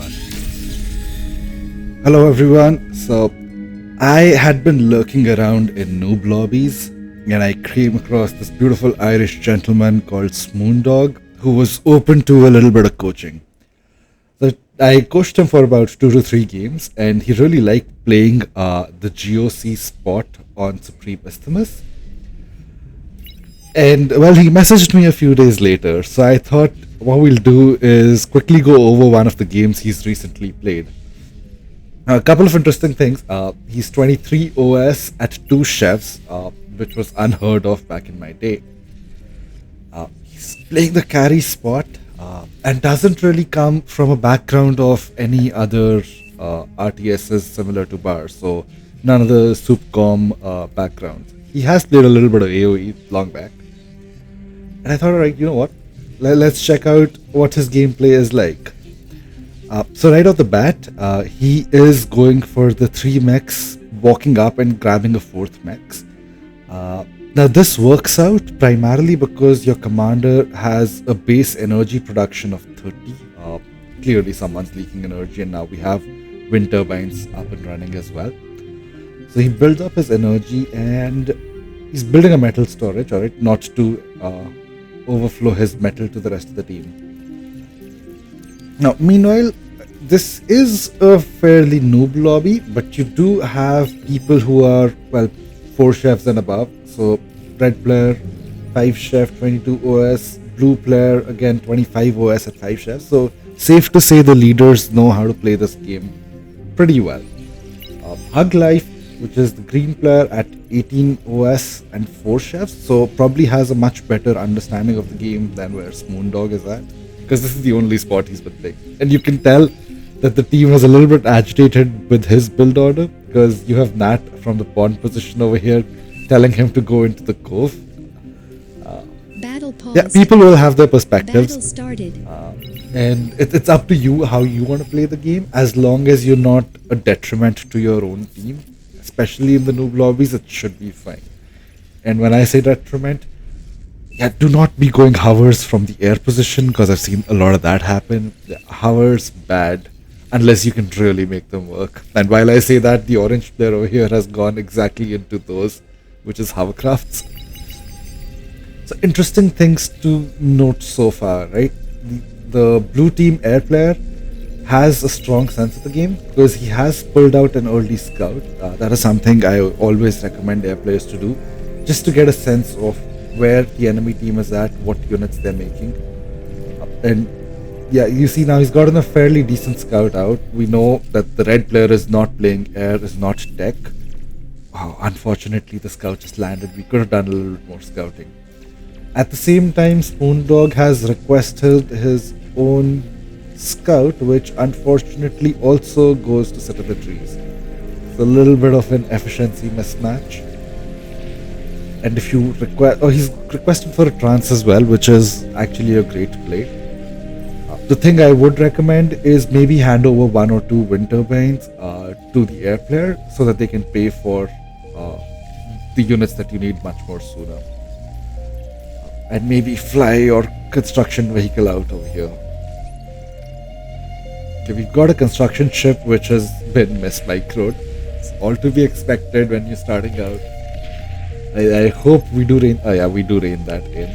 everyone. Hello everyone. So I had been lurking around in noob lobbies and I came across this beautiful Irish gentleman called Smoondog who was open to a little bit of coaching. So I coached him for about 2 to 3 games and he really liked playing the GOC spot on Supreme Isthmus. And well, he messaged me a few days later, so I thought what we'll do is quickly go over one of the games he's recently played. A couple of interesting things. He's 23 OS at 2 chefs, which was unheard of back in my day. He's playing the carry spot and doesn't really come from a background of any other RTSs similar to Bar, so none of the SoupCom backgrounds. He has played a little bit of AoE long back. And I thought, alright, you know what? Let's check out what his gameplay is like. So right off the bat, he is going for the 3 mechs, walking up and grabbing a 4th mech. Now this works out primarily because your commander has a base energy production of 30. Clearly someone's leaking energy and now we have wind turbines up and running as well. So he builds up his energy and he's building a metal storage, alright, not to overflow his metal to the rest of the team. Now, meanwhile, this is a fairly noob lobby, but you do have people who are, well, 4 chefs and above. So, red player, 5 chef, 22 OS, blue player, again, 25 OS at 5 chefs. So, safe to say the leaders know how to play this game pretty well. Hug Life, which is the green player at 18 OS and 4 chefs, so probably has a much better understanding of the game than where Smoondog is at, because this is the only spot he's been playing. And you can tell that the team was a little bit agitated with his build order, because you have Nat from the pawn position over here telling him to go into the cove. Yeah, people will have their perspectives. Battle started. And it's up to you how you want to play the game, as long as you're not a detriment to your own team. Especially in the noob lobbies, it should be fine. And when I say detriment, yeah, do not be going hovers from the air position, because I've seen a lot of that happen. Yeah, hovers, bad, unless you can really make them work. And while I say that, the orange player over here has gone exactly into those, which is hovercrafts. So interesting things to note so far, right? The blue team air player has a strong sense of the game because he has pulled out an early scout. That is something I always recommend air players to do, just to get a sense of where the enemy team is at, what units they're making. And yeah, you see now he's gotten a fairly decent scout out. We know that the red player is not playing air, is not tech. Wow, unfortunately the scout just landed. We could have done a little bit more scouting. At the same time, Spoondog has requested his own scout, which unfortunately also goes to sit in the trees. It's a little bit of an efficiency mismatch. And if you request, he's requested for a trance as well, which is actually a great play. The thing I would recommend is maybe hand over 1 or 2 wind turbines to the air player so that they can pay for the units that you need much more sooner. And maybe fly your construction vehicle out over here. Okay, we've got a construction ship which has been mismicroed. It's all to be expected when you're starting out. I hope we do rein. Oh yeah, we do rein that in.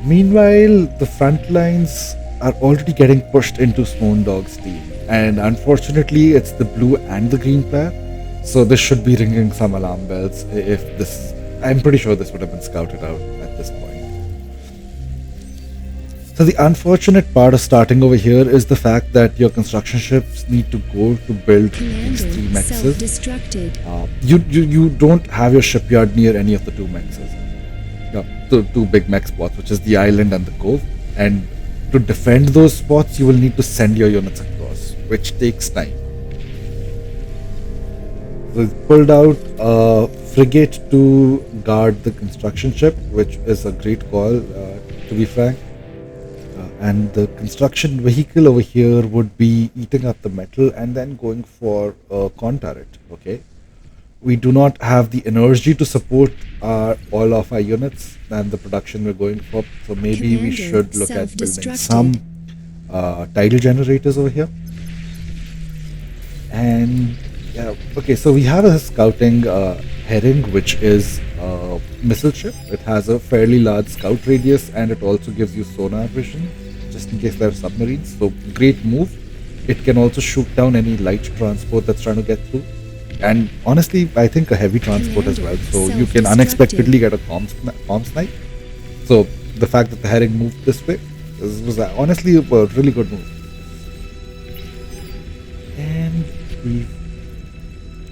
Meanwhile, the front lines are already getting pushed into Smoondog's team, and unfortunately, it's the blue and the green player. So this should be ringing some alarm bells. If this, I'm pretty sure this would have been scouted out at this point. So the unfortunate part of starting over here is the fact that your construction ships need to go to build these 3 mexes. You don't have your shipyard near any of the 2 mexes. The 2 big mech spots, which is the island and the cove. And to defend those spots, you will need to send your units across, which takes time. So it's pulled out a frigate to guard the construction ship, which is a great call, to be frank. And the construction vehicle over here would be eating up the metal and then going for a con turret. Okay, we do not have the energy to support all of our units and the production we're going for, so maybe we should look at building some tidal generators over here. And yeah, okay, so we have a scouting herring, which is a missile ship. It has a fairly large scout radius, and it also gives you sonar vision, just in case there are submarines. So great move. It can also shoot down any light transport that's trying to get through. And honestly, I think a heavy transport as well. So you can unexpectedly get a comms snipe. So the fact that the herring moved this way was honestly a really good move. And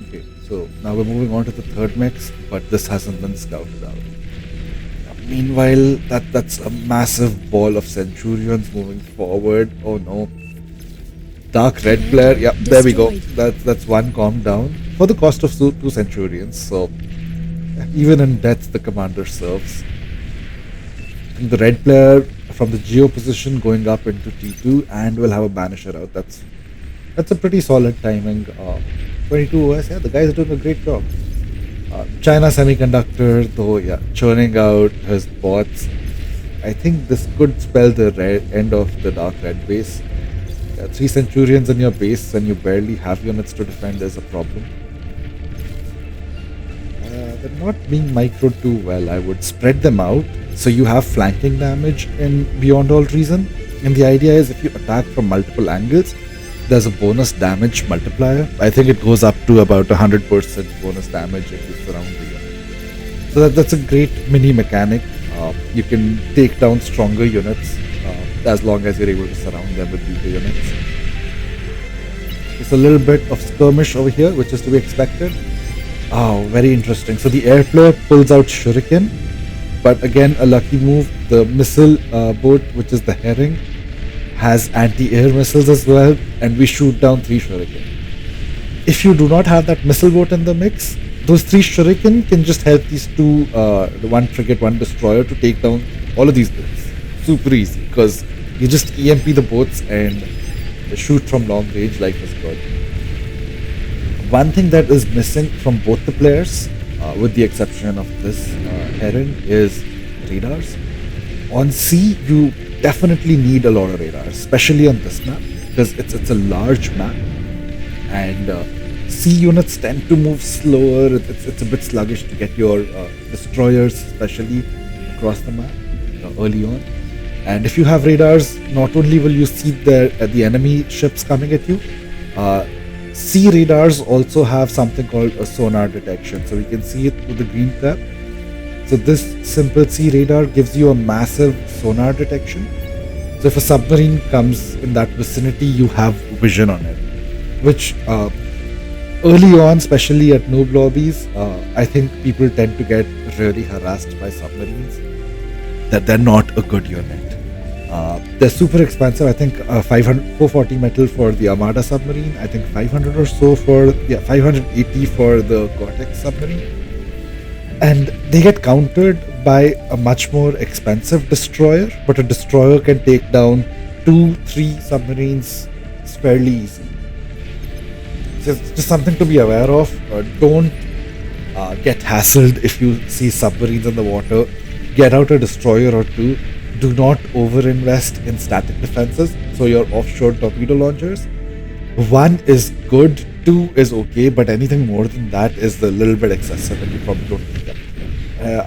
okay, so now we're moving on to the third mix, but this hasn't been scouted out. Meanwhile, that's a massive ball of Centurions moving forward. Oh no. Dark red player. Yeah, there we go. That's one calm down for the cost of two Centurions. So even in death, the commander serves. The red player from the Geo position going up into T2, and we'll have a banisher out. That's a pretty solid timing. 22 OS. Yeah, the guys are doing a great job. China Semiconductor, though, yeah, churning out his bots. I think this could spell the end of the dark red base. 3 Centurions in your base and you barely have units to defend is a problem. They're not being microed too well. I would spread them out so you have flanking damage in Beyond All Reason. And the idea is if you attack from multiple angles, there's a bonus damage multiplier. I think it goes up to about 100% bonus damage if you surround the unit. So that's a great mini mechanic. You can take down stronger units as long as you're able to surround them with weaker units. There's a little bit of skirmish over here, which is to be expected. Oh, very interesting. So the air player pulls out Shuriken, but again, a lucky move. The missile boat, which is the herring, has anti-air missiles as well, and we shoot down 3 Shuriken. If you do not have that missile boat in the mix, those 3 Shuriken can just help these two, the 1 frigate, 1 destroyer, to take down all of these boats. Super easy, because you just EMP the boats and shoot from long range like this god. One thing that is missing from both the players, with the exception of this herring, is radars. On sea, you definitely need a lot of radars, especially on this map, because it's a large map, and sea units tend to move slower. It's a bit sluggish to get your destroyers, especially across the map early on. And if you have radars, not only will you see the enemy ships coming at you, sea radars also have something called a sonar detection. So we can see it with the green cap. So this simple sea radar gives you a massive sonar detection. So if a submarine comes in that vicinity, you have vision on it. Which early on, especially at noob lobbies, I think people tend to get really harassed by submarines. That they're not a good unit. They're super expensive. I think 440 metal for the Armada submarine. I think 500 or so for 580 for the Cortex submarine. And they get countered by a much more expensive destroyer, but a destroyer can take down 2-3 submarines fairly easy. Just something to be aware of. Don't get hassled if you see submarines in the water. Get out a destroyer or 2. Do not overinvest in static defenses, so your offshore torpedo launchers. 1 is good, 2 is okay, but anything more than that is a little bit excessive and you probably don't need them.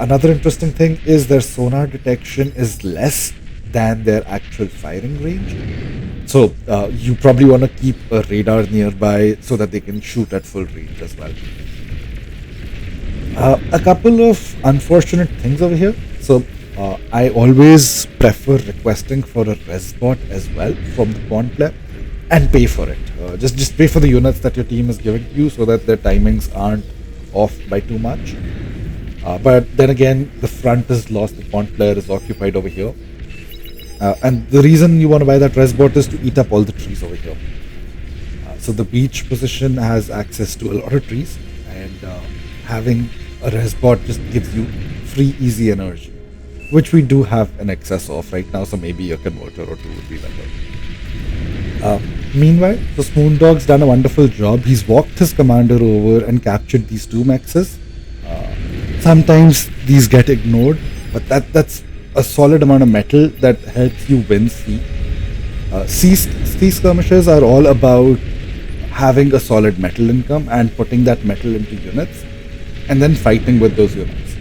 Another interesting thing is their sonar detection is less than their actual firing range. So you probably want to keep a radar nearby so that they can shoot at full range as well. A couple of unfortunate things over here. So I always prefer requesting for a res bot as well from the pawn player and pay for it. Just pay for the units that your team is giving to you so that their timings aren't off by too much. But then again, the front is lost, the pawn player is occupied over here. And the reason you want to buy that res bot is to eat up all the trees over here. So the beach position has access to a lot of trees, and having a res bot just gives you free, easy energy, which we do have an excess of right now, so maybe a converter or 2 would be better. Meanwhile, the Spoondog's done a wonderful job. He's walked his commander over and captured these 2 mexes. Sometimes these get ignored, but that's a solid amount of metal that helps you win sea. Sea skirmishes are all about having a solid metal income and putting that metal into units and then fighting with those units.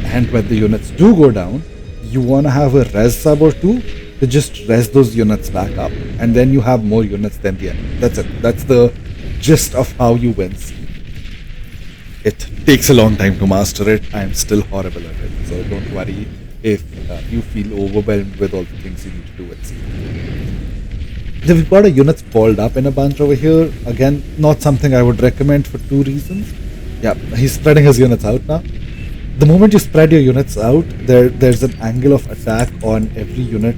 And when the units do go down, you want to have a res sub or two to just res those units back up. And then you have more units than the enemy. That's it. That's the gist of how you win Sea. It takes a long time to master it. I'm still horrible at it. So don't worry if you feel overwhelmed with all the things you need to do at Sea. Then we've got a unit spalled up in a bunch over here. Again, not something I would recommend for two reasons. Yeah, he's spreading his units out now. The moment you spread your units out, there's an angle of attack on every unit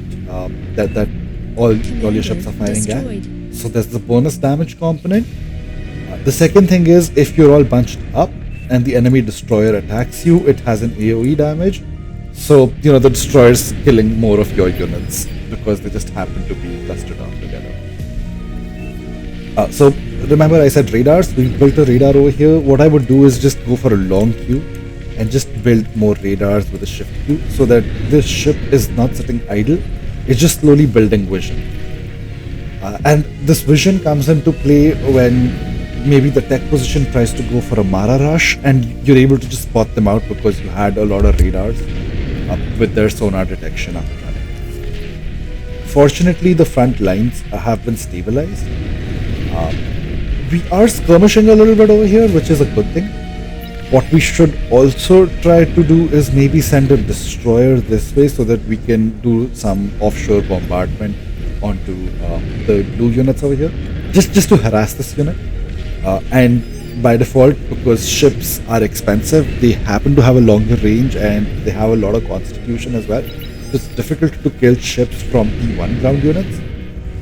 that all your ships are firing at. So there's the bonus damage component. The second thing is, if you're all bunched up and the enemy destroyer attacks you, it has an AoE damage. So, the destroyer's killing more of your units because they just happen to be clustered up together. So remember I said radars? We built a radar over here. What I would do is just go for a long queue and just build more radars with a shift queue so that this ship is not sitting idle. It's just slowly building vision. And this vision comes into play when maybe the tech position tries to go for a Mara rush and you're able to just spot them out because you had a lot of radars with their sonar detection up and running. Fortunately, the front lines have been stabilized. We are skirmishing a little bit over here, which is a good thing. What we should also try to do is maybe send a destroyer this way so that we can do some offshore bombardment onto the blue units over here, just to harass this unit. And by default, because ships are expensive, they happen to have a longer range and they have a lot of constitution as well. So it's difficult to kill ships from T1 ground units.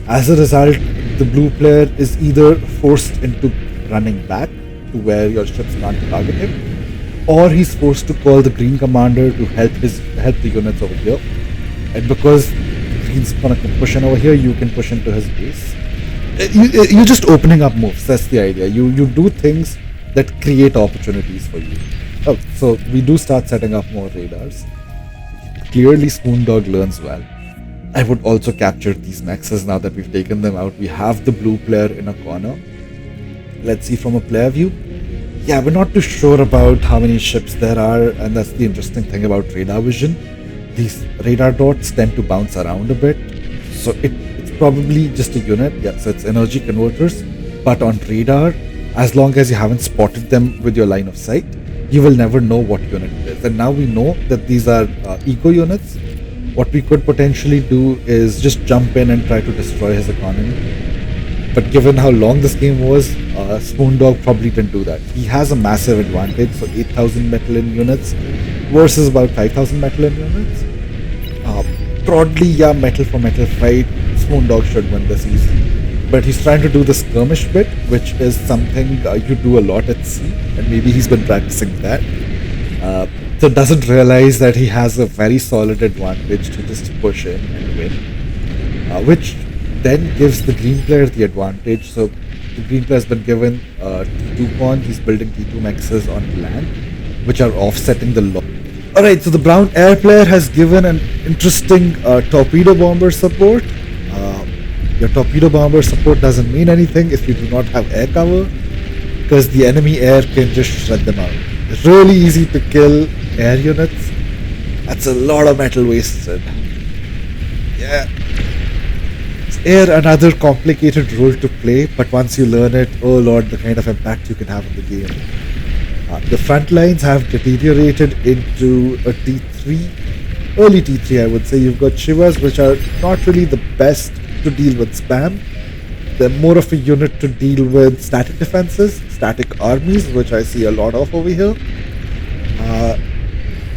As a result, the blue player is either forced into running back to where your ships can't target him, or he's forced to call the green commander to help the units over here. And because green's gonna push in over here, you can push into his base. You're just opening up moves. That's the idea. You do things that create opportunities for you. Oh, so we do start setting up more radars. Clearly, Spoondog learns well. I would also capture these mexes now that we've taken them out. We have the blue player in a corner. Let's see from a player view. Yeah, we're not too sure about how many ships there are, and that's the interesting thing about radar vision. These radar dots tend to bounce around a bit, so it's probably just a unit. Yeah, so it's energy converters. But on radar, as long as you haven't spotted them with your line of sight, you will never know what unit it is. And now we know that these are eco units. What we could potentially do is just jump in and try to destroy his economy. But given how long this game was, Spoondog probably didn't do that. He has a massive advantage, so 8,000 metal in units versus about 5,000 metal in units. Broadly, yeah, metal for metal fight, Spoondog should win this easy. But he's trying to do the skirmish bit, which is something you do a lot at sea, and maybe he's been practicing that. So doesn't realize that he has a very solid advantage to just push in and win, which then gives the green player the advantage. So the green player has been given T2 con. He's building T2 mexes on land, which are offsetting the lob. Alright, so the brown air player has given an interesting torpedo bomber support. Your torpedo bomber support doesn't mean anything if you do not have air cover, because the enemy air can just shred them out. It's really easy to kill air units. That's a lot of metal wasted. Yeah. Air, another complicated role to play, but once you learn it, oh lord, the kind of impact you can have in the game. The front lines have deteriorated into a T3, early T3 I would say. You've got Shivas, which are not really the best to deal with spam. They're more of a unit to deal with static defenses, static armies, which I see a lot of over here.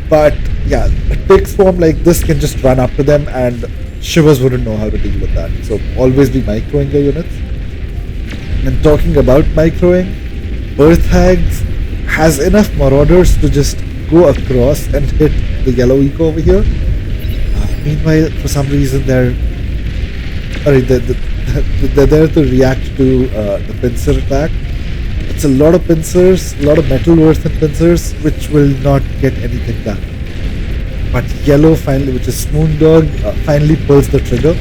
But yeah, a big swarm like this can just run up to them and Shivers wouldn't know how to deal with that. So always be microing your units. And talking about microing, Earth Hags has enough marauders to just go across and hit the yellow eco over here. Meanwhile, for some reason they're there to react to the pincer attack. It's a lot of pincers, a lot of metal worth in pincers, which will not get anything done. But yellow finally, which is Spoondog, finally pulls the trigger.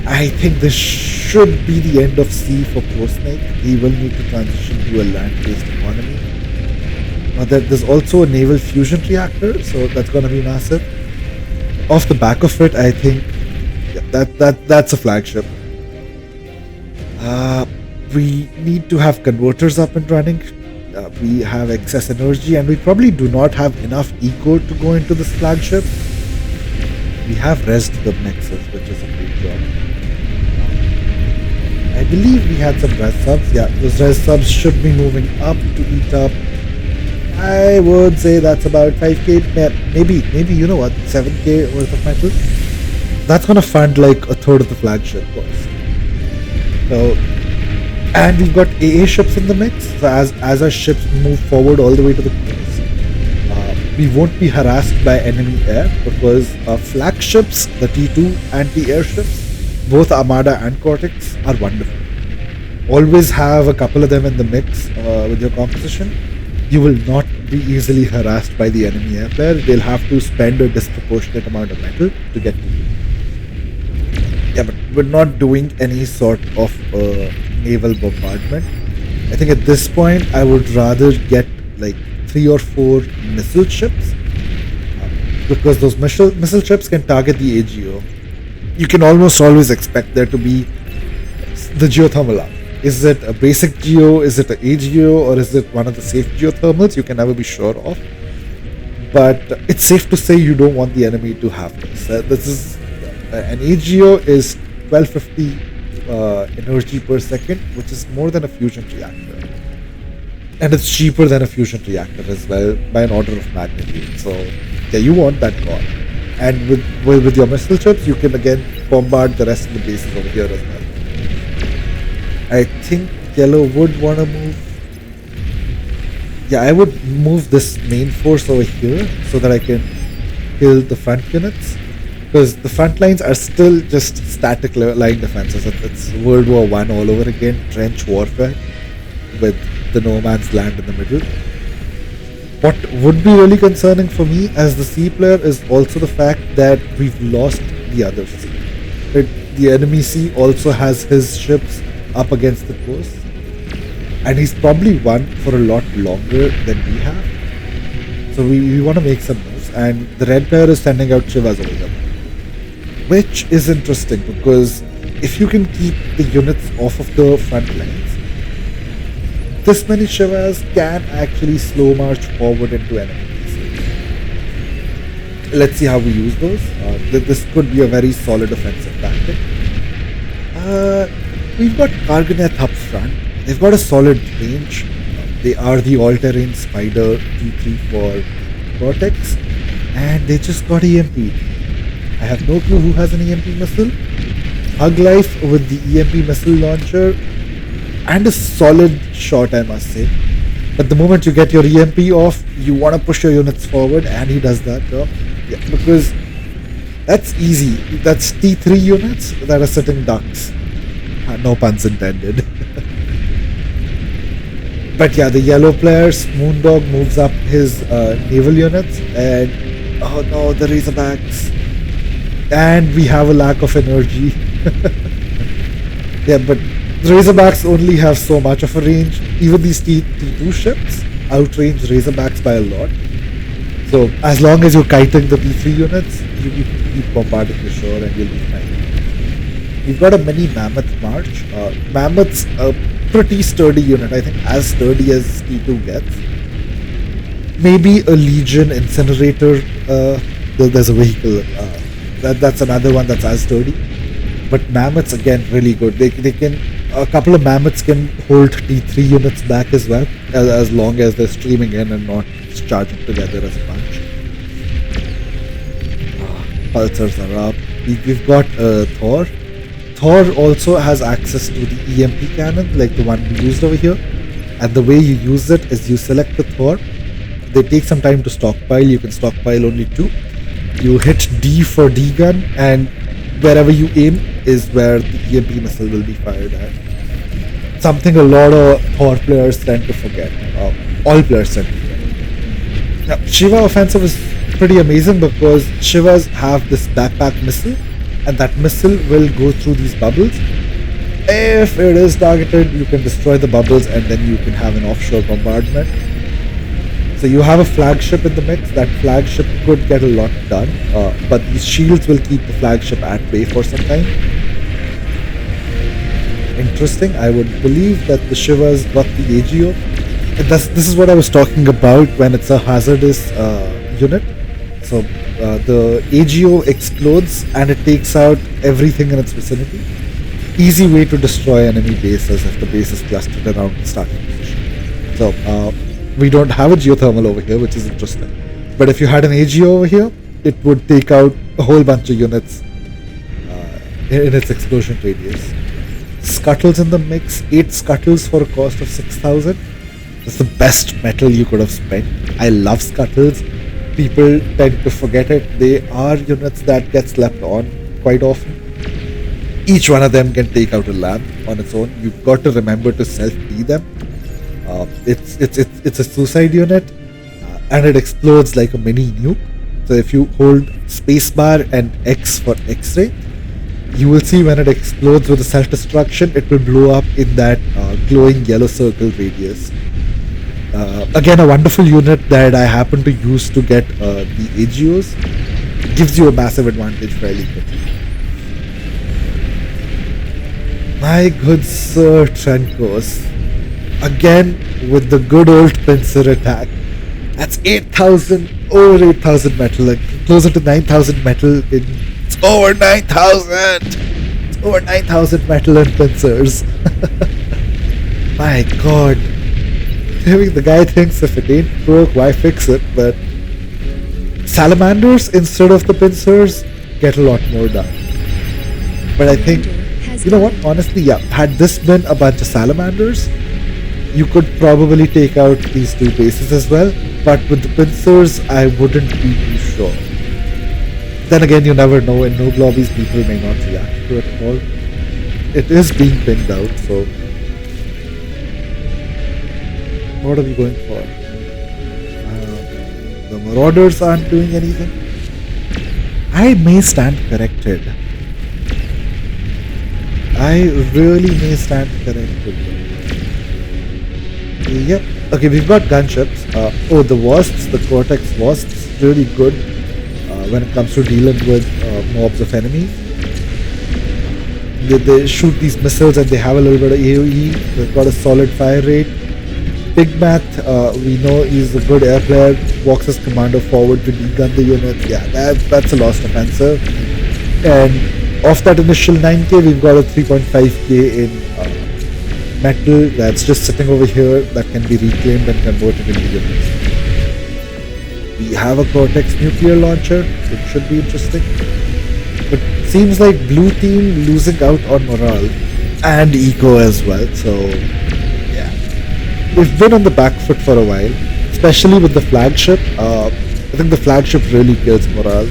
I think this should be the end of C for Pro Snake. He will need to transition to a land-based economy. There's also a naval fusion reactor, so that's going to be massive. Off the back of it, I think that's a flagship. We need to have converters up and running. We have excess energy, and we probably do not have enough eco to go into this flagship. We have resed the mixes, which is a great job. I believe we had some res subs. Yeah, those res subs should be moving up to eat up. I would say that's about 5k, maybe you know what, 7k worth of metal. That's gonna fund like a third of the flagship cost. So, and we've got AA ships in the mix. So as our ships move forward all the way to the coast, we won't be harassed by enemy air because flagships, the T2 anti-air ships, both Armada and Cortex, are wonderful. Always have a couple of them in the mix with your composition. You will not be easily harassed by the enemy air player. They'll have to spend a disproportionate amount of metal to get to you. Yeah, but we're not doing any sort of naval bombardment. I think at this point I would rather get like 3 or 4 missile ships because those missile ships can target the AGO. You can almost always expect there to be the geothermal arm. Is it a basic geo, is it an AGO, or is it one of the safe geothermals? You can never be sure of. But it's safe to say you don't want the enemy to have this. This is an AGO is 1250 energy per second, which is more than a fusion reactor. And it's cheaper than a fusion reactor as well by an order of magnitude. So yeah, you want that core. And with your missile ships, you can again bombard the rest of the bases over here as well. I think yellow would want to move. Yeah, I would move this main force over here so that I can kill the front units. Because the front lines are still just static line defenses. It's World War I all over again, trench warfare with the no man's land in the middle. What would be really concerning for me as the C player is also the fact that we've lost the other C. The enemy C also has his ships up against the coast, and he's probably won for a lot longer than we have. So we want to make some moves, and the red player is sending out Shivas over here, which is interesting because if you can keep the units off of the front lines, this many Shivas can actually slow march forward into enemy bases. Let's see how we use those. This could be a very solid offensive tactic. We've got Karganeth up front. They've got a solid range. They are the all-terrain Spider T3 for Cortex, and they just got EMP. I have no clue who has an EMP missile. Hug Life with the EMP missile launcher, and a solid shot, I must say. But the moment you get your EMP off, you want to push your units forward, and he does that. Yeah, because that's easy. That's T3 units that are sitting ducks. No puns intended. But yeah, the yellow players, Moondog moves up his naval units, and oh no, the Razorbacks. And we have a lack of energy. Yeah, but the Razorbacks only have so much of a range. Even these T2 ships outrange Razorbacks by a lot. So as long as you're kiting the T3 units, you keep bombarding the shore and you'll be fine. We've got a mini Mammoth March. Mammoth's a pretty sturdy unit, I think as sturdy as T2 gets. Maybe a Legion Incinerator. There's a vehicle. That's another one that's as sturdy. But Mammoths again really good. They can, a couple of Mammoths can hold T3 units back as well, as long as they're streaming in and not charging together as a bunch. Pulsars are up. We've got Thor. Thor also has access to the EMP cannon, like the one we used over here. And the way you use it is you select the Thor. They take some time to stockpile. You can stockpile only 2. You hit D for D gun, and wherever you aim is where the EMP missile will be fired at. Something a lot of Thor players tend to forget. All players tend to forget. Now, Shiva offensive is pretty amazing because Shivas have this backpack missile and that missile will go through these bubbles. If it is targeted, you can destroy the bubbles and then you can have an offshore bombardment. So you have a flagship in the mix. That flagship could get a lot done, but these shields will keep the flagship at bay for some time. Interesting. I would believe that the Shiva's got the AGO. This is what I was talking about when it's a hazardous unit. So the AGO explodes and it takes out everything in its vicinity. Easy way to destroy enemy bases if the base is clustered around the starting position. So we don't have a geothermal over here, which is interesting. But if you had an AGO over here, it would take out a whole bunch of units in its explosion radius. Scuttles in the mix, 8 scuttles for a cost of 6,000. That's the best metal you could have spent. I love scuttles. People tend to forget it. They are units that get slept on quite often. Each one of them can take out a lamp on its own. You've got to remember to self-D them. It's a suicide unit, and it explodes like a mini nuke. So if you hold spacebar and X for X-ray, you will see when it explodes with a self-destruction, it will blow up in that glowing yellow circle radius. Again, a wonderful unit that I happen to use to get the AGOs. Gives you a massive advantage fairly quickly. My good sir, Trenkos. Again, with the good old pincer attack. That's 8,000, over 8,000 metal, like closer to 9,000 metal. It's over 9,000! It's over 9,000 metal and pincers. My god. The guy thinks if it ain't broke, why fix it? But salamanders instead of the pincers get a lot more done. But I think, you know what, honestly, yeah, had this been a bunch of salamanders, you could probably take out these two bases as well. But with the pincers, I wouldn't be too sure. Then again, you never know. In noob lobbies, people may not react to it at all. It is being pinged out, so what are we going for? The marauders aren't doing anything. I may stand corrected. I really may stand corrected. Yep. Okay, we've got gunships. Oh, the wasps, the Cortex wasps, really good when it comes to dealing with mobs of enemies. They shoot these missiles and they have a little bit of AoE. They've got a solid fire rate. Pigmat, we know he's a good air player, walks his commander forward to degun the unit. Yeah, that's a lost offensive. And off that initial 9k, we've got a 3.5k in metal that's just sitting over here that can be reclaimed and converted into units. We have a Cortex nuclear launcher, which should be interesting. But seems like blue team losing out on morale and eco as well, so we've been on the back foot for a while, especially with the flagship. I think the flagship really kills morale.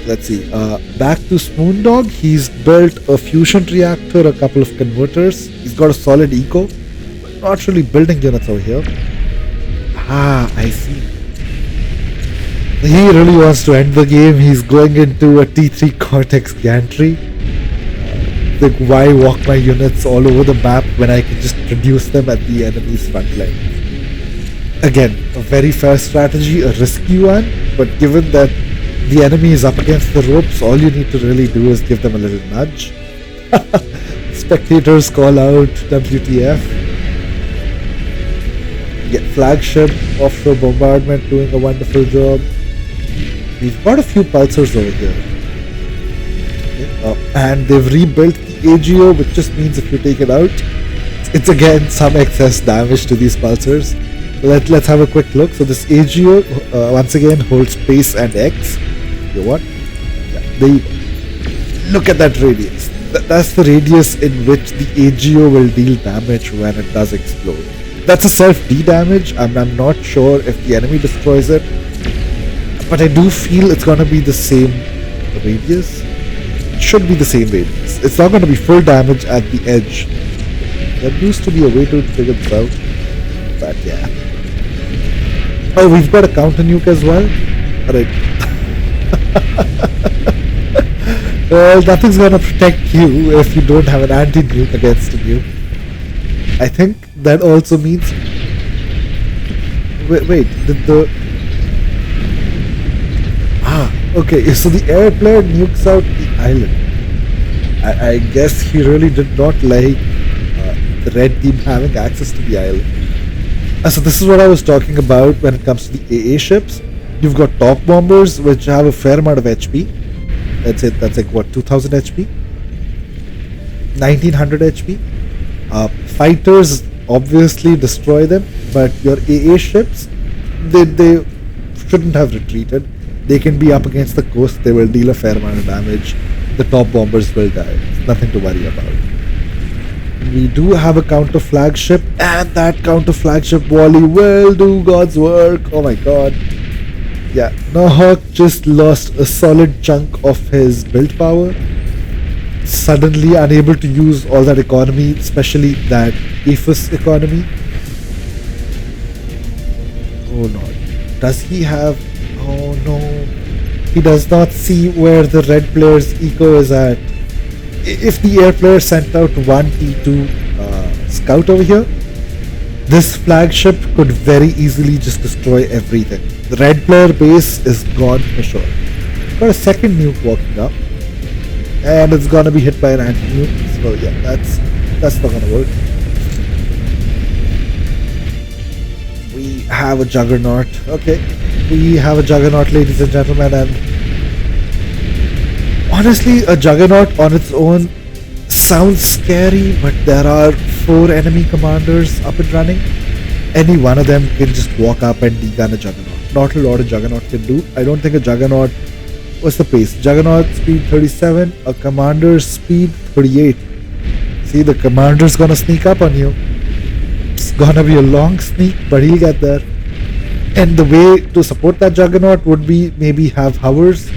Let's see. Back to Spoondog. He's built a fusion reactor, a couple of converters. He's got a solid eco. Not really building units over here. Ah, I see. He really wants to end the game. He's going into a T3 Cortex gantry. Like, why walk my units all over the map when I can just reduce them at the enemy's front line? Again, a very fair strategy, a risky one, but given that the enemy is up against the ropes, all you need to really do is give them a little nudge. Spectators call out WTF. Yeah, flagship, offshore bombardment doing a wonderful job. We've got a few pulsars over here. And they've rebuilt the AGO, which just means if you take it out, it's again some excess damage to these pulsars. Let's have a quick look. So this AGO once again holds space and X. You what? Yeah, there you go. Look at that radius. That's the radius in which the AGO will deal damage when it does explode. That's a self-D damage. I'm not sure if the enemy destroys it, but I do feel it's gonna be the same radius. It should be the same radius. It's not gonna be full damage at the edge. There used to be a way to figure this out, but yeah. Oh, we've got a counter nuke as well. Alright. Well, nothing's gonna protect you if you don't have an anti-nuke against you. I think that also means. Wait, did the. Okay, so the air player nukes out the island. I guess he really did not like the red team having access to the island. So this is what I was talking about when it comes to the AA ships. You've got top bombers which have a fair amount of HP. That's like what, 2000 HP? 1900 HP? Fighters obviously destroy them, but your AA ships, they shouldn't have retreated. They can be up against the coast, they will deal a fair amount of damage. The top bombers will die. It's nothing to worry about. We do have a counter flagship, and that counter flagship volley will do God's work. Oh my god. Yeah, Nahawk just lost a solid chunk of his build power. Suddenly unable to use all that economy, especially that APHIS economy. Oh no. Does he have... Oh no. He does not see where the red player's eco is at. If the air player sent out one T2 scout over here, this flagship could very easily just destroy everything. The red player base is gone for sure. Got a second nuke walking up, and it's gonna be hit by an anti-nuke. So yeah, that's not gonna work. We have a juggernaut. Okay, we have a juggernaut, ladies and gentlemen, and honestly, a juggernaut on its own sounds scary, but there are 4 enemy commanders up and running. Any one of them can just walk up and degun a juggernaut. Not a lot a juggernaut can do. I don't think a juggernaut... What's the pace? Juggernaut speed 37, a commander's speed 38. See, the commander's gonna sneak up on you. It's gonna be a long sneak, but he'll get there. And the way to support that juggernaut would be maybe have hovers.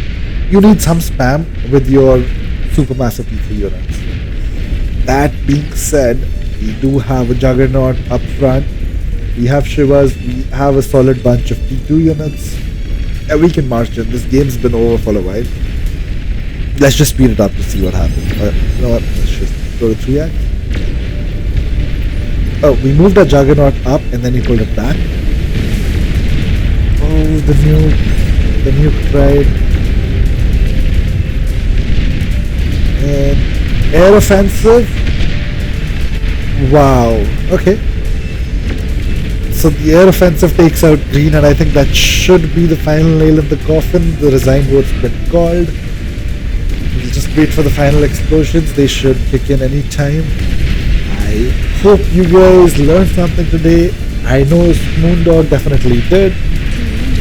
You need some spam with your supermassive T3 units. That being said, we do have a juggernaut up front. We have Shivas, we have a solid bunch of T2 units. And we can march in. This game's been over for a while. Let's just speed it up to see what happens. You know what? Let's just go to 3x. Oh, we moved our juggernaut up and then he pulled it back. Oh, the nuke tried. And air offensive. Wow. Okay. So the air offensive takes out green, and I think that should be the final nail in the coffin. The resign vote's been called. We'll just wait for the final explosions. They should kick in any time. I hope you guys learned something today. I know Moondog definitely did.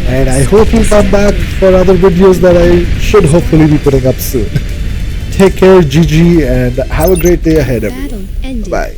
And I hope you come back for other videos that I should hopefully be putting up soon. Take care, GG, and have a great day ahead, everyone. Bye.